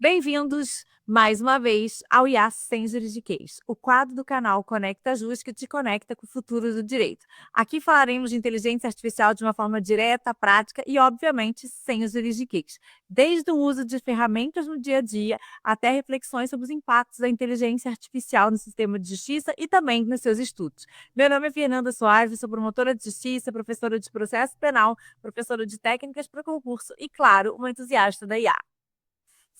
Bem-vindos mais uma vez ao IAS Sem Juridiquês, o quadro do canal Conecta Jus que te conecta com o futuro do direito. Aqui falaremos de inteligência artificial de uma forma direta, prática e, obviamente, sem os juridiquês. Desde o uso de ferramentas no dia a dia até reflexões sobre os impactos da inteligência artificial no sistema de justiça e também nos seus estudos. Meu nome é Fernanda Soares, sou promotora de justiça, professora de processo penal, professora de técnicas para concurso e, claro, uma entusiasta da IA.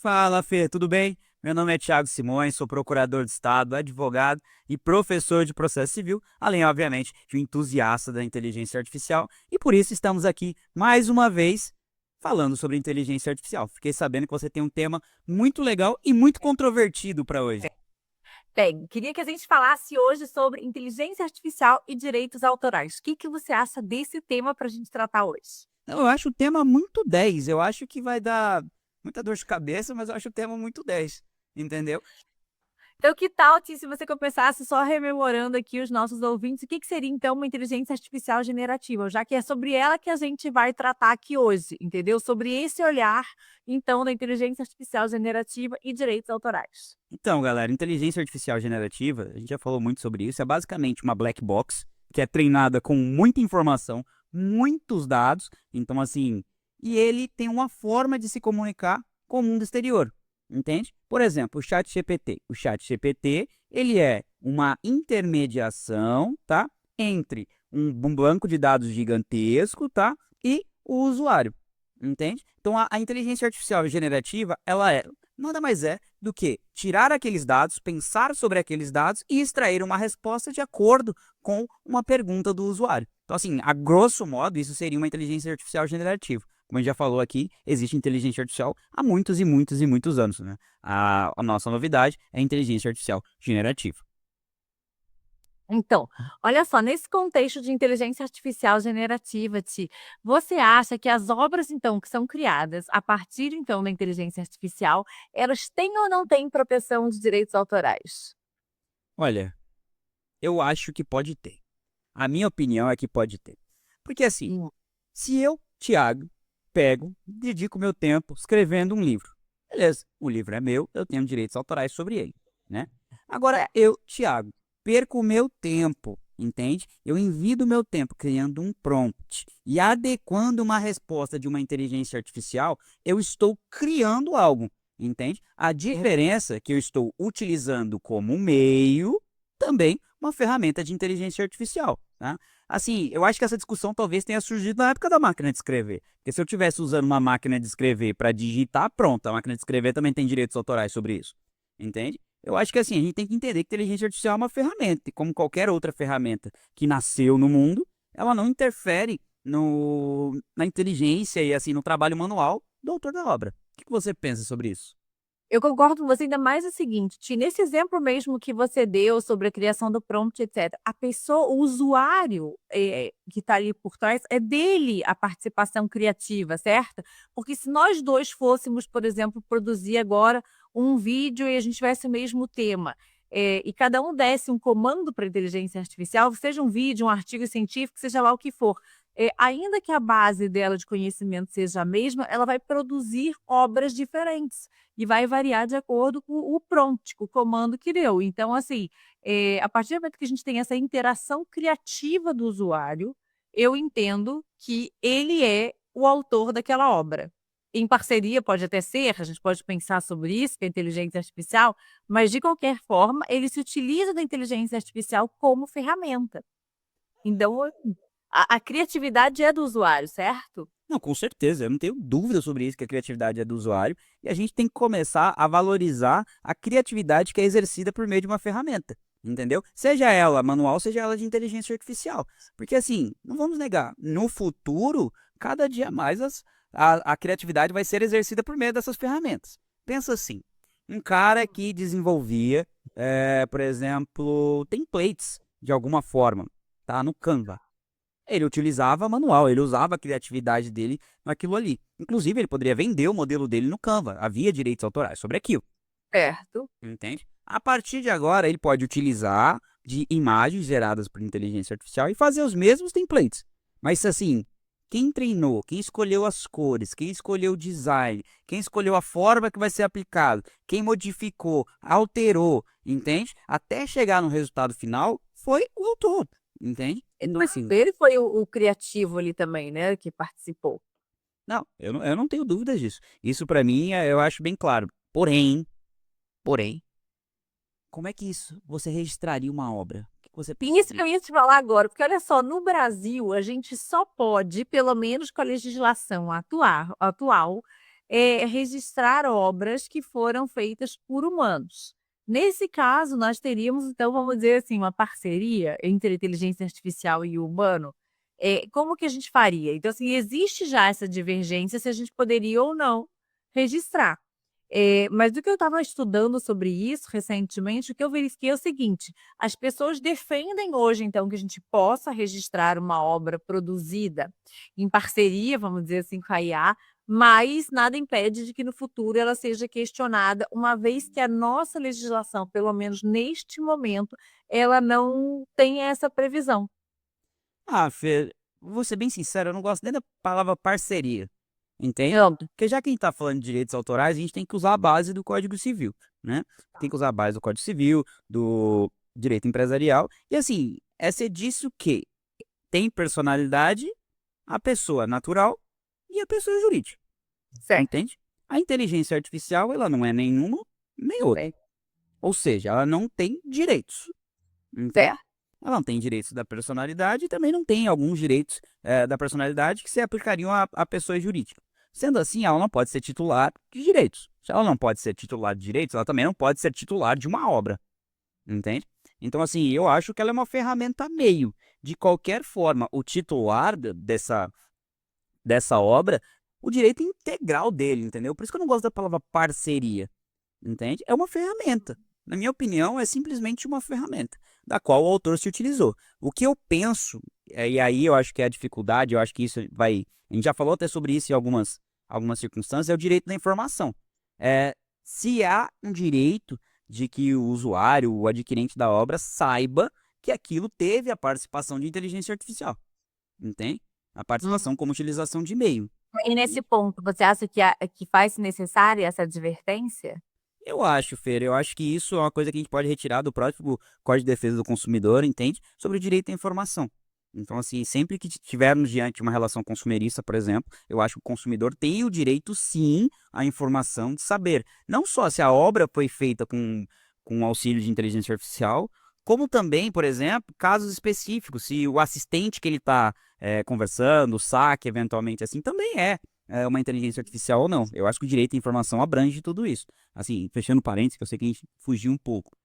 Fala, Fê, tudo bem? Meu nome é Thiago Simões, sou procurador de Estado, advogado e professor de processo civil, além, obviamente, de um entusiasta da inteligência artificial, e por isso estamos aqui mais uma vez falando sobre inteligência artificial. Fiquei sabendo que você tem um tema muito legal e muito controvertido para hoje. Bem, queria que a gente falasse hoje sobre inteligência artificial e direitos autorais. O que você acha desse tema para a gente tratar hoje? Eu acho o tema muito 10. Eu acho que vai dar muita dor de cabeça, mas eu acho o tema muito 10. Entendeu? Então, que tal, Ti, se você começasse só rememorando aqui os nossos ouvintes, o que seria então uma inteligência artificial generativa? Já que é sobre ela que a gente vai tratar aqui hoje, entendeu? Sobre esse olhar, então, da inteligência artificial generativa e direitos autorais. Então, galera, inteligência artificial generativa, a gente já falou muito sobre isso, é basicamente uma black box que é treinada com muita informação, muitos dados, então assim, e ele tem uma forma de se comunicar com o mundo exterior, entende? Por exemplo, o ChatGPT. O ChatGPT, ele é uma intermediação, tá? Entre um banco de dados gigantesco, tá? E o usuário, entende? Então, a inteligência artificial generativa, ela nada mais é do que tirar aqueles dados, pensar sobre aqueles dados e extrair uma resposta de acordo com uma pergunta do usuário. Então, assim, a grosso modo, isso seria uma inteligência artificial generativa. Como a gente já falou aqui, existe inteligência artificial há muitos e muitos e muitos anos, né? A nossa novidade é a inteligência artificial generativa. Então, olha só, nesse contexto de inteligência artificial generativa, Ti, você acha que as obras, então, que são criadas a partir, então, da inteligência artificial, elas têm ou não têm proteção de direitos autorais? Olha, eu acho que pode ter. A minha opinião é que pode ter. Porque assim, Hum. se eu, Thiago, pego, dedico meu tempo escrevendo um livro. Beleza, o livro é meu, eu tenho direitos autorais sobre ele, né? Agora, eu, Thiago, perco o meu tempo, entende? Eu invido o meu tempo criando um prompt e adequando uma resposta de uma inteligência artificial, eu estou criando algo, entende? A diferença é que eu estou utilizando como meio também uma ferramenta de inteligência artificial, tá? Assim, eu acho que essa discussão talvez tenha surgido na época da máquina de escrever. Porque se eu estivesse usando uma máquina de escrever para digitar, pronto, a máquina de escrever também tem direitos autorais sobre isso. Entende? Eu acho que assim, a gente tem que entender que inteligência artificial é uma ferramenta, e como qualquer outra ferramenta que nasceu no mundo, ela não interfere na inteligência e assim no trabalho manual do autor da obra. O que você pensa sobre isso? Eu concordo com você, ainda mais o seguinte, Ti, nesse exemplo mesmo que você deu sobre a criação do prompt, etc., a pessoa, o usuário que está ali por trás, é dele a participação criativa, certo? Porque se nós dois fôssemos, por exemplo, produzir agora um vídeo e a gente tivesse o mesmo tema, e cada um desse um comando para a inteligência artificial, seja um vídeo, um artigo científico, seja lá o que for, ainda que a base dela de conhecimento seja a mesma, ela vai produzir obras diferentes e vai variar de acordo com o prompt, com o comando que deu. Então, assim, a partir do momento que a gente tem essa interação criativa do usuário, eu entendo que ele é o autor daquela obra. Em parceria pode até ser, a gente pode pensar sobre isso, que é a inteligência artificial, mas de qualquer forma, ele se utiliza da inteligência artificial como ferramenta. Então, a criatividade é do usuário, certo? Não, com certeza, eu não tenho dúvida sobre isso, que a criatividade é do usuário, e a gente tem que começar a valorizar a criatividade que é exercida por meio de uma ferramenta, entendeu? Seja ela manual, seja ela de inteligência artificial. Porque assim, não vamos negar, no futuro, cada dia mais a criatividade vai ser exercida por meio dessas ferramentas. Pensa assim, um cara que desenvolvia, por exemplo, templates de alguma forma, tá? No Canva. Ele utilizava manual, ele usava a criatividade dele naquilo ali. Inclusive, ele poderia vender o modelo dele no Canva. Havia direitos autorais sobre aquilo, Certo. entende? A partir de agora, ele pode utilizar de imagens geradas por inteligência artificial e fazer os mesmos templates. Mas assim, quem treinou, quem escolheu as cores, quem escolheu o design, quem escolheu a forma que vai ser aplicado, quem modificou, alterou, entende? Até chegar no resultado final, foi o autor, entende? Então, Mas assim, ele foi o criativo ali também, né, que participou. não, eu não tenho dúvidas disso. Isso para mim, eu acho bem claro. Porém, como é que isso você registraria uma obra? O que você Isso que precisaria? eu ia te falar agora, porque olha só, no Brasil a gente só pode, pelo menos com a legislação atual, registrar obras que foram feitas por humanos. Nesse caso, nós teríamos então, vamos dizer assim, uma parceria entre a inteligência artificial e o humano. Como que a gente faria? Então, assim, existe já essa divergência se a gente poderia ou não registrar. Mas do que eu estava estudando sobre isso recentemente, o que eu verifiquei é o seguinte: as pessoas defendem hoje, então, que a gente possa registrar uma obra produzida em parceria, vamos dizer assim, com a IA, mas nada impede de que no futuro ela seja questionada, uma vez que a nossa legislação, pelo menos neste momento, ela não tem essa previsão. Ah, Fê, vou ser bem sincero, eu não gosto nem da palavra parceria, entende? Pronto. Porque já que a gente está falando de direitos autorais, a gente tem que usar a base do Código Civil, né? Tem que usar a base do Código Civil, do direito empresarial. E assim, é ser disso que tem personalidade a pessoa natural e a pessoa jurídica, Certo. entende? A inteligência artificial, ela não é nenhuma nem outra. Bem, Ou seja, ela não tem direitos, entende? certo. Ela não tem direitos da personalidade e também não tem alguns direitos da personalidade que se aplicariam à pessoa jurídica. Sendo assim, ela não pode ser titular de direitos. Se ela não pode ser titular de direitos, ela também não pode ser titular de uma obra, entende? Então, assim, eu acho que ela é uma ferramenta meio. De qualquer forma, o titular dessa obra, o direito integral dele, entendeu? Por isso que eu não gosto da palavra parceria, entende? É uma ferramenta. Na minha opinião, é simplesmente uma ferramenta da qual o autor se utilizou. O que eu penso, e aí eu acho que é a dificuldade, eu acho que isso vai. A gente já falou até sobre isso em algumas circunstâncias, é o direito da informação. Se há um direito de que o usuário, o adquirente da obra, saiba que aquilo teve a participação de inteligência artificial, entende? A participação como utilização de e-mail. E nesse ponto, você acha que faz necessária essa advertência? Eu acho, Fer, eu acho que isso é uma coisa que a gente pode retirar do próprio Código de Defesa do Consumidor, entende? Sobre o direito à informação. Então, assim, sempre que tivermos diante de uma relação consumerista, por exemplo, eu acho que o consumidor tem o direito, sim, à informação de saber não só se a obra foi feita com auxílio de inteligência artificial, como também, por exemplo, casos específicos, se o assistente que ele está conversando, o saque, eventualmente, assim, também é uma inteligência artificial ou não. Eu acho que o direito à informação abrange tudo isso. Assim, fechando parênteses, que eu sei que a gente fugiu um pouco.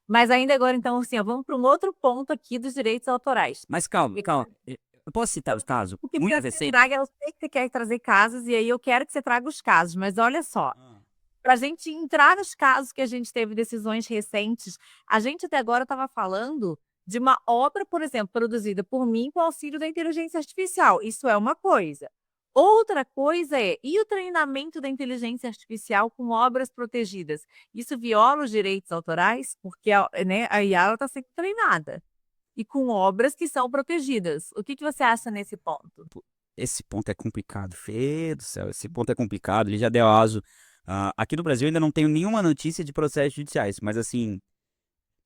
Mas ainda agora então, assim, ó, vamos para um outro ponto aqui dos direitos autorais. Mas calma, E calma. Eu posso citar os casos o que muito quero que você recentes? traga, eu sei que você quer trazer casos, e aí eu quero que você traga os casos, mas olha só, Ah. para a gente entrar nos casos que a gente teve decisões recentes, a gente até agora estava falando de uma obra, por exemplo, produzida por mim com auxílio da inteligência artificial, isso é uma coisa. Outra coisa e o treinamento da inteligência artificial com obras protegidas? Isso viola os direitos autorais? Porque a IA está sendo treinada, e com obras que são protegidas. O que que você acha nesse ponto? Esse ponto é complicado, Fê do céu, esse ponto é complicado, ele já deu aso. Aqui no Brasil ainda não tenho nenhuma notícia de processos judiciais, mas assim,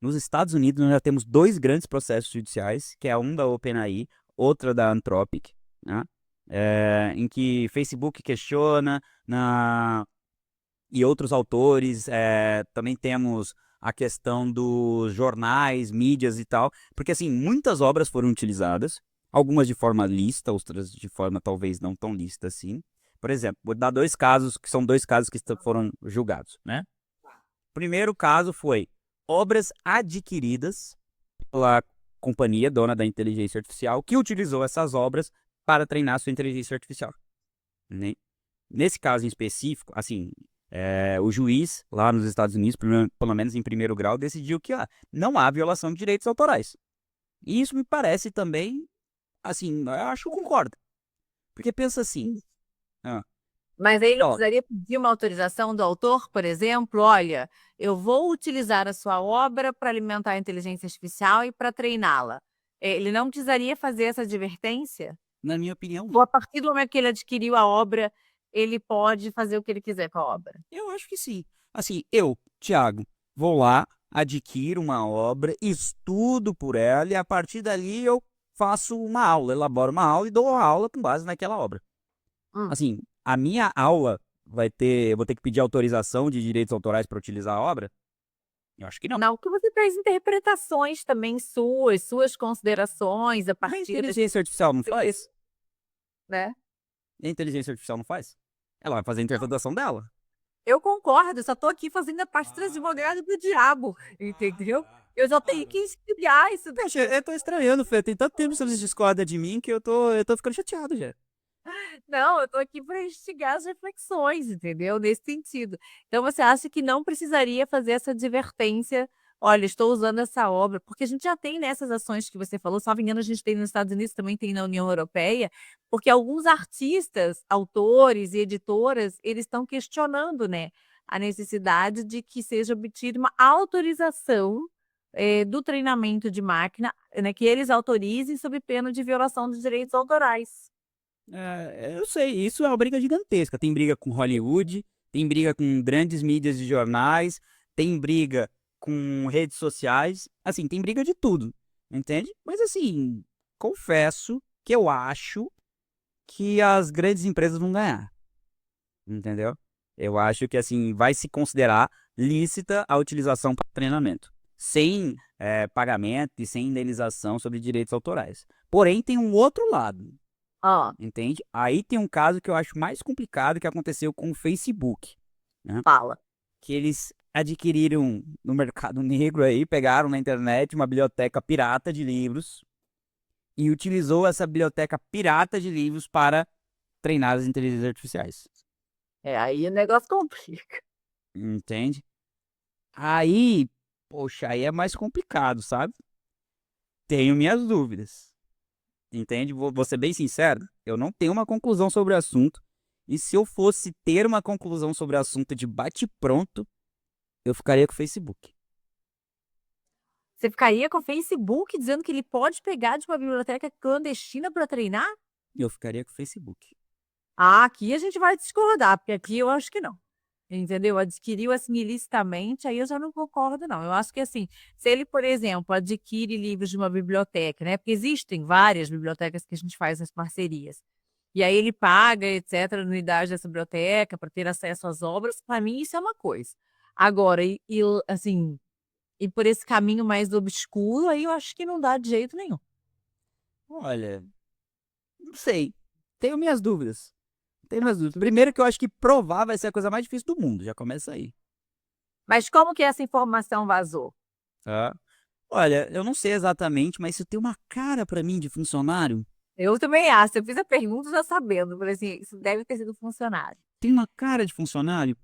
nos Estados Unidos nós já temos dois grandes processos judiciais, que é um da OpenAI, outra da Anthropic, né? Em que Facebook questiona e outros autores, também temos a questão dos jornais, mídias e tal, porque assim, muitas obras foram utilizadas, algumas de forma lícita, outras de forma talvez não tão lícita assim. Por exemplo, vou dar dois casos, que são dois casos que foram julgados, né? O primeiro caso foi obras adquiridas pela companhia dona da inteligência artificial que utilizou essas obras para treinar sua inteligência artificial, né? Nesse caso em específico, assim, o juiz lá nos Estados Unidos, pelo menos em primeiro grau, decidiu que não há violação de direitos autorais. E isso me parece também, assim, eu acho que eu concordo. Porque pensa assim, ah, Mas aí não ó, precisaria pedir uma autorização do autor, por exemplo? Olha, eu vou utilizar a sua obra para alimentar a inteligência artificial e para treiná-la. Ele não precisaria fazer essa advertência? Na minha opinião, Ou a partir do momento que ele adquiriu a obra, ele pode fazer o que ele quiser com a obra? eu acho que sim. Assim, eu, Thiago, vou lá, adquiro uma obra, estudo por ela e a partir dali eu faço uma aula, elaboro uma aula e dou a aula com base naquela obra. Hum. Assim, a minha aula eu vou ter que pedir autorização de direitos autorais para utilizar a obra? Eu acho que não. Não, que você traz interpretações também suas considerações a A partir desse, inteligência artificial não faz? né? A inteligência artificial não faz? Ela vai fazer a interpretação dela. Eu concordo, só tô aqui fazendo a parte do advogado do diabo, entendeu? Eu só tenho que estudiar isso. Poxa, eu tô estranhando, Fê. Tem tanto tempo que você discorda de mim que eu tô ficando chateado já. Não, eu tô aqui para instigar as reflexões, entendeu? Nesse sentido. Então você acha que não precisaria fazer essa advertência: "Olha, estou usando essa obra", porque a gente já tem nessas ações que você falou, salvo engano a gente tem nos Estados Unidos, também tem na União Europeia, porque alguns artistas, autores e editoras, eles estão questionando, né, a necessidade de que seja obtida uma autorização, do treinamento de máquina, né, que eles autorizem sob pena de violação dos direitos autorais. Eu sei, isso é uma briga gigantesca. Tem briga com Hollywood, tem briga com grandes mídias de jornais, tem briga com redes sociais, assim, tem briga de tudo, entende? Mas assim, confesso que eu acho que as grandes empresas vão ganhar, entendeu? Eu acho que assim, vai se considerar lícita a utilização para treinamento, sem pagamento e sem indenização sobre direitos autorais. Porém, tem um outro lado. Hã, Entende? Aí tem um caso que eu acho mais complicado que aconteceu com o Facebook, né? fala. Que eles adquiriram no mercado negro aí, pegaram na internet uma biblioteca pirata de livros e utilizou essa biblioteca pirata de livros para treinar as inteligências artificiais. É, aí o negócio complica. Entende? Aí, poxa, aí é mais complicado, sabe? Tenho minhas dúvidas. Entende? Vou ser bem sincero, eu não tenho uma conclusão sobre o assunto. E se eu fosse ter uma conclusão sobre o assunto de bate-pronto, eu ficaria com o Facebook. Você ficaria com o Facebook dizendo que ele pode pegar de uma biblioteca clandestina para treinar? Eu ficaria com o Facebook. Ah, aqui a gente vai discordar, porque aqui eu acho que não. Entendeu? Adquiriu assim ilicitamente, aí eu já não concordo, não. Eu acho que assim, se ele, por exemplo, adquire livros de uma biblioteca, né? Porque existem várias bibliotecas que a gente faz as parcerias. E aí ele paga, etc., a anuidade dessa biblioteca para ter acesso às obras, para mim isso é uma coisa. Agora, assim, e por esse caminho mais obscuro, aí eu acho que não dá de jeito nenhum. Olha, não sei. Tenho minhas dúvidas. Tenho minhas dúvidas. Primeiro que eu acho que provar vai ser a coisa mais difícil do mundo. Já começa aí. Mas como que essa informação vazou? Tá? Olha, eu não sei exatamente, mas isso tem uma cara pra mim de funcionário. Eu também acho, eu fiz a pergunta já sabendo, falei assim: "Isso deve ter sido funcionário". Tem uma cara de funcionário.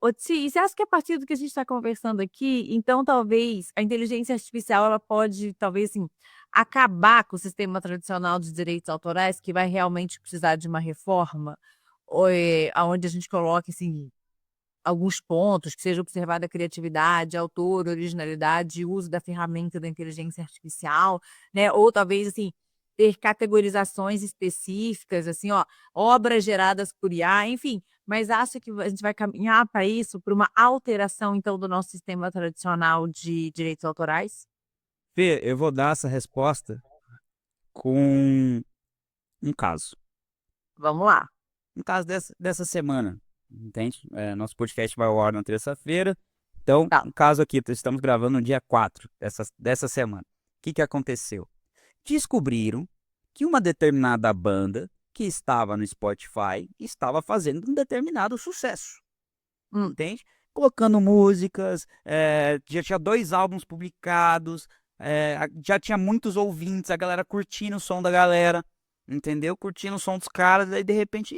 Ô Ti, você acha que a partir do que a gente está conversando aqui, então talvez a inteligência artificial ela pode, talvez, assim, acabar com o sistema tradicional de direitos autorais, que vai realmente precisar de uma reforma? Ou, aonde a gente coloque, assim, alguns pontos, que seja observada a criatividade, autor, originalidade e uso da ferramenta da inteligência artificial, né, ou talvez, assim, ter categorizações específicas, assim, ó, obras geradas por IA, enfim, mas acha que a gente vai caminhar para isso, para uma alteração, então, do nosso sistema tradicional de direitos autorais? Fê, eu vou dar essa resposta com um caso. Vamos lá. Um caso dessa semana, entende? Nosso podcast vai ao ar na terça-feira. Então, Tá. um caso aqui, estamos gravando no dia 4 dessa semana. O que aconteceu? Descobriram que uma determinada banda que estava no Spotify estava fazendo um determinado sucesso, Hum. entende? Colocando músicas, já tinha 2 álbuns publicados, já tinha muitos ouvintes, a galera curtindo o som da galera, entendeu? Curtindo o som dos caras, aí de repente,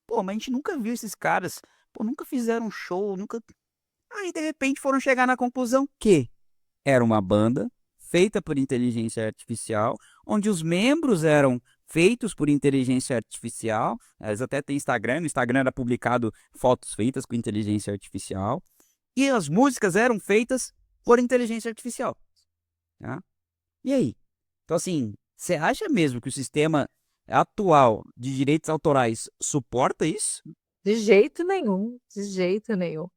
pô, mas a gente nunca viu esses caras, pô, nunca fizeram um show, nunca. Aí de repente foram chegar na conclusão que era uma banda feita por inteligência artificial, onde os membros eram feitos por inteligência artificial. Eles até têm Instagram, no Instagram era publicado fotos feitas com inteligência artificial. E as músicas eram feitas por inteligência artificial. Tá? E aí? Então, assim, Você acha mesmo que o sistema atual de direitos autorais suporta isso? De jeito nenhum, de jeito nenhum.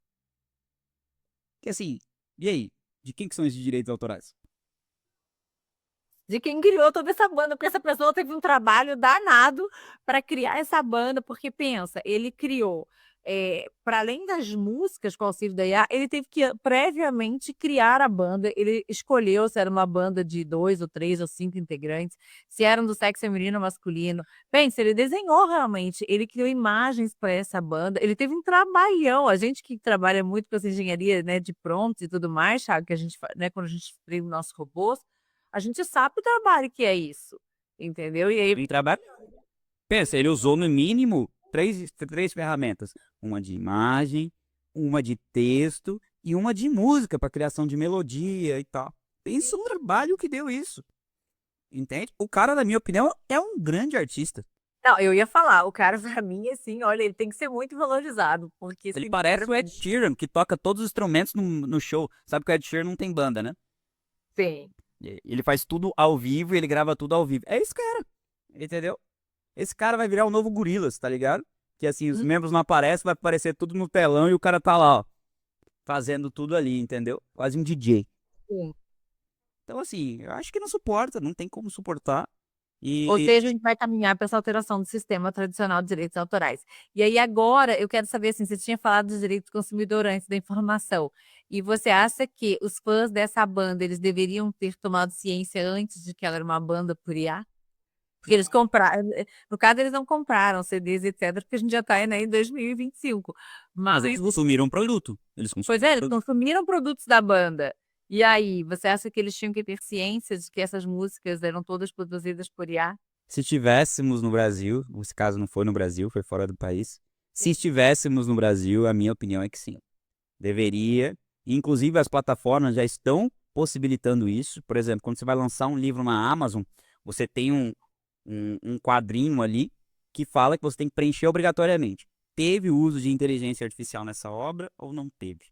Que assim, e aí? De quem que são esses direitos autorais? De quem criou toda essa banda, porque essa pessoa teve um trabalho danado para criar essa banda, porque pensa, ele criou, para além das músicas com o auxílio da IA, ele teve que previamente criar a banda, ele escolheu se era uma banda de 2 ou 3 ou 5 integrantes, se eram do sexo feminino ou masculino. Pensa, ele desenhou realmente, ele criou imagens para essa banda, ele teve um trabalhão. A gente que trabalha muito com essa engenharia, né, de prompts e tudo mais, sabe, que a gente né, quando a gente treina nossos robôs, a gente sabe o trabalho que é isso, entendeu? E aí Em trabalho? Pensa, ele usou no mínimo três ferramentas. Uma de imagem, uma de texto e uma de música para criação de melodia e tal. Pensa o trabalho que deu isso. Entende? O cara, na minha opinião, é um grande artista. não, eu ia falar, o cara pra mim, assim, olha, ele tem que ser muito valorizado, porque Ele parece o Ed sinceramente Sheeran, que toca todos os instrumentos no show. Sabe que o Ed Sheeran não tem banda, né? sim. Ele faz tudo ao vivo e ele grava tudo ao vivo. É esse cara, entendeu? Esse cara vai virar o novo Gorillaz, tá ligado? Que assim, os Hum, membros não aparecem, vai aparecer tudo no telão e o cara tá lá, ó, fazendo tudo ali, entendeu? Quase um DJ. sim. Então, assim, eu acho que não suporta, não tem como suportar. Ou E seja, a gente vai caminhar para essa alteração do sistema tradicional de direitos autorais. E aí agora eu quero saber, assim, você tinha falado dos direitos do consumidor antes da informação, e você acha que os fãs dessa banda, eles deveriam ter tomado ciência antes de que ela era uma banda por IA? Porque eles compraram, no caso eles não compraram CDs, etc, porque a gente já está, né, em 2025. mas eles Mas, consumiram um produto. Eles pois consumiram é, um eles produto. consumiram produtos da banda. E aí, você acha que eles tinham que ter ciência de que essas músicas eram todas produzidas por IA? Se estivéssemos no Brasil, esse caso não foi no Brasil, foi fora do país. Se estivéssemos no Brasil, a minha opinião é que sim. Deveria. Inclusive, as plataformas já estão possibilitando isso. Por exemplo, quando você vai lançar um livro na Amazon, você tem um quadrinho ali que fala que você tem que preencher obrigatoriamente. Teve o uso de inteligência artificial nessa obra ou não teve?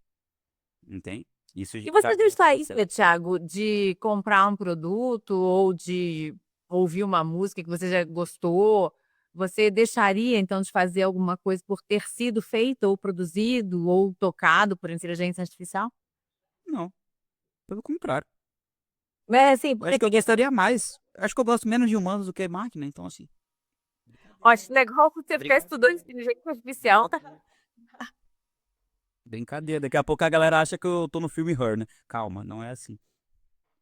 Entende? Isso E já. você já está aí, Thiago, de comprar um produto ou de ouvir uma música que você já gostou, você deixaria então de fazer alguma coisa por ter sido feito ou produzido ou tocado por inteligência artificial? Não, pelo contrário. É, assim, Eu acho porque que eu gostaria mais. Acho que eu gosto menos de humanos do que máquina, então assim. ó, acho legal você ficar estudando inteligência artificial, tá? Brincadeira. Daqui a pouco a galera acha que eu tô no filme Her, né? Calma, não é assim.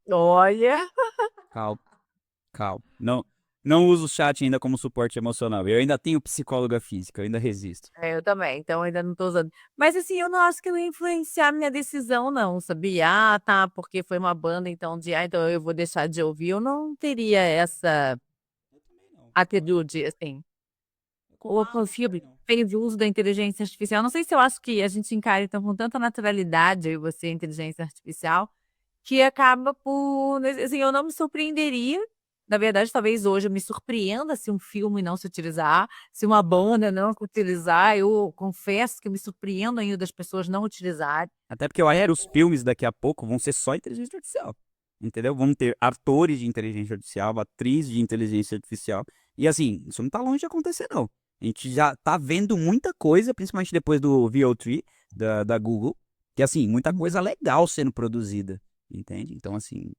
Olha, Calma, calma. Não, não uso o chat ainda como suporte emocional. Eu ainda tenho psicóloga física, eu ainda resisto. eu também, então ainda não tô usando. Mas assim, eu não acho que não ia influenciar minha decisão não, sabia? Ah, tá, porque foi uma banda então então eu vou deixar de ouvir. Eu não teria essa Eu também não. atitude, assim. Ou Eu confio, também não. fez uso da inteligência artificial. Não sei se eu acho que a gente encara então com tanta naturalidade, eu e você, a inteligência artificial, que acaba por, assim, eu não me surpreenderia. Na verdade, talvez hoje eu me surpreenda se um filme não se utilizar, se uma banda não utilizar. Eu confesso que eu me surpreendo ainda das pessoas não utilizarem. Até porque olha, os filmes daqui a pouco vão ser só inteligência artificial. Entendeu? Vamos ter atores de inteligência artificial, atriz de inteligência artificial. E assim, isso não tá longe de acontecer, não. A gente já tá vendo muita coisa, principalmente depois do VO3 da Google, que assim, muita coisa legal sendo produzida. Entende? Então, assim,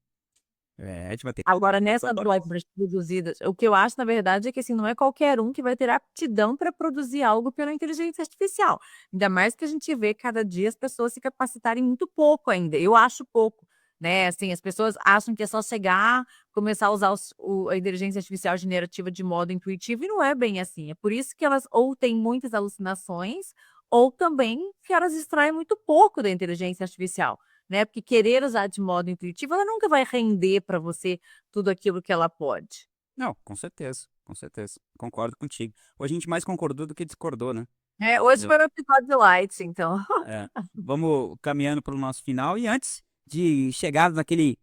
a gente vai ter. Agora, nessas obras produzidas, o que eu acho, na verdade, é que assim, não é qualquer um que vai ter aptidão para produzir algo pela inteligência artificial. Ainda mais que a gente vê cada dia as pessoas se capacitarem muito pouco ainda. Eu acho pouco, né? Assim, as pessoas acham que é só chegar, começar a usar a inteligência artificial generativa de modo intuitivo, e não é bem assim. É por isso que elas ou têm muitas alucinações, ou também que elas extraem muito pouco da inteligência artificial, né, porque querer usar de modo intuitivo, ela nunca vai render para você tudo aquilo que ela pode. Não, com certeza, com certeza. Concordo contigo. Hoje a gente mais concordou do que discordou, né? Hoje Eu- foi um episódio light, então. É, vamos caminhando para o nosso final. E antes de chegar naquele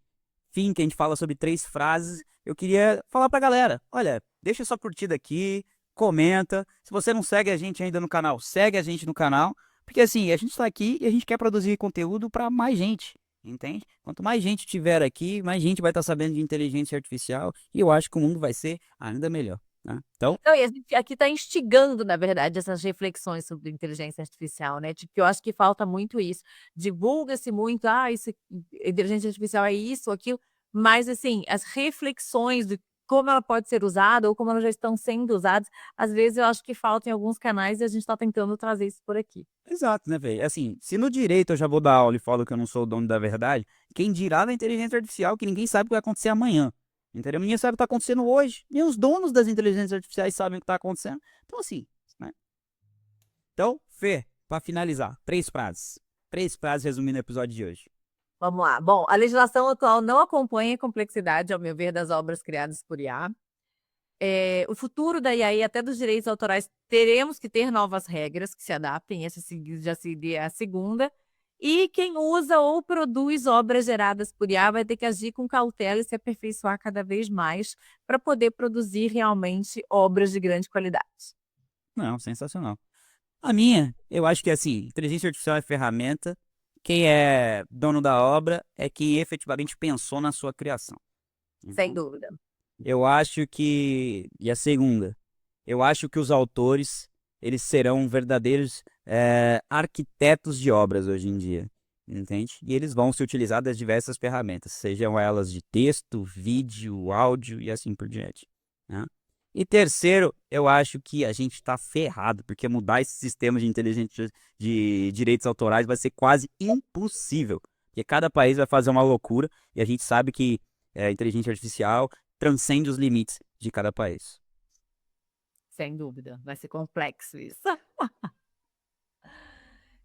fim que a gente fala sobre 3 frases, eu queria falar pra galera: olha, deixa sua curtida aqui, comenta. Se você não segue a gente ainda no canal, segue a gente no canal. Porque assim, a gente tá aqui e a gente quer produzir conteúdo para mais gente. entende? Quanto mais gente tiver aqui, mais gente vai estar sabendo de inteligência artificial e eu acho que o mundo vai ser ainda melhor, né? Então, Não, e a gente aqui está instigando, na verdade, essas reflexões sobre inteligência artificial, né, de que eu acho que falta muito isso. Divulga-se muito, isso inteligência artificial é isso, aquilo, mas assim, as reflexões de como ela pode ser usada ou como elas já estão sendo usadas, às vezes eu acho que falta em alguns canais e a gente está tentando trazer isso por aqui. exato, né, velho? Assim, se no direito eu já vou dar aula e falo que eu não sou o dono da verdade, quem dirá na inteligência artificial que ninguém sabe o que vai acontecer amanhã. Entendeu? Ninguém sabe o que está acontecendo hoje. Nem os donos das inteligências artificiais sabem o que está acontecendo. Então, assim, né? Então, Fê, para finalizar, 3 frases. 3 frases resumindo o episódio de hoje. Vamos lá. Bom, a legislação atual não acompanha a complexidade, ao meu ver, das obras criadas por IA. O futuro da IA e até dos direitos autorais, teremos que ter novas regras que se adaptem, essa já seria a segunda. E quem usa ou produz obras geradas por IA vai ter que agir com cautela e se aperfeiçoar cada vez mais para poder produzir realmente obras de grande qualidade. Não, sensacional. A minha, eu acho que assim, inteligência artificial é ferramenta. Quem é dono da obra é quem efetivamente pensou na sua criação. Sem Então, dúvida. eu acho que. E a segunda, eu acho que os autores, eles serão verdadeiros arquitetos de obras hoje em dia. Entende? E eles vão se utilizar das diversas ferramentas, sejam elas de texto, vídeo, áudio e assim por diante, né? E terceiro, eu acho que a gente está ferrado, porque mudar esse sistema de inteligência de direitos autorais vai ser quase impossível. Porque cada país vai fazer uma loucura e a gente sabe que a inteligência artificial transcende os limites de cada país. Sem dúvida. Vai ser complexo isso.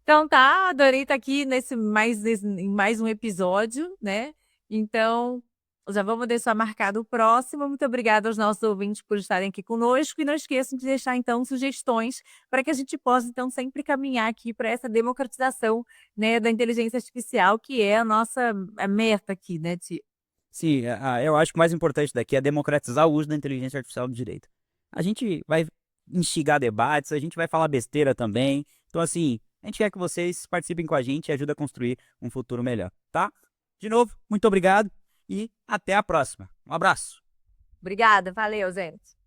Então tá, adorei estar aqui em mais um episódio, né? Então, já vamos deixar marcado o próximo. Muito obrigada aos nossos ouvintes por estarem aqui conosco e não esqueçam de deixar então sugestões para que a gente possa então sempre caminhar aqui para essa democratização, né, da inteligência artificial, que é a nossa meta aqui, né, Ti? Sim, eu acho que o mais importante daqui é democratizar o uso da inteligência artificial no direito. A gente vai instigar debates, a gente vai falar besteira também. Então, assim, a gente quer que vocês participem com a gente e ajudem a construir um futuro melhor, tá? De novo, muito obrigado e até a próxima. Um abraço. Obrigada, valeu, gente.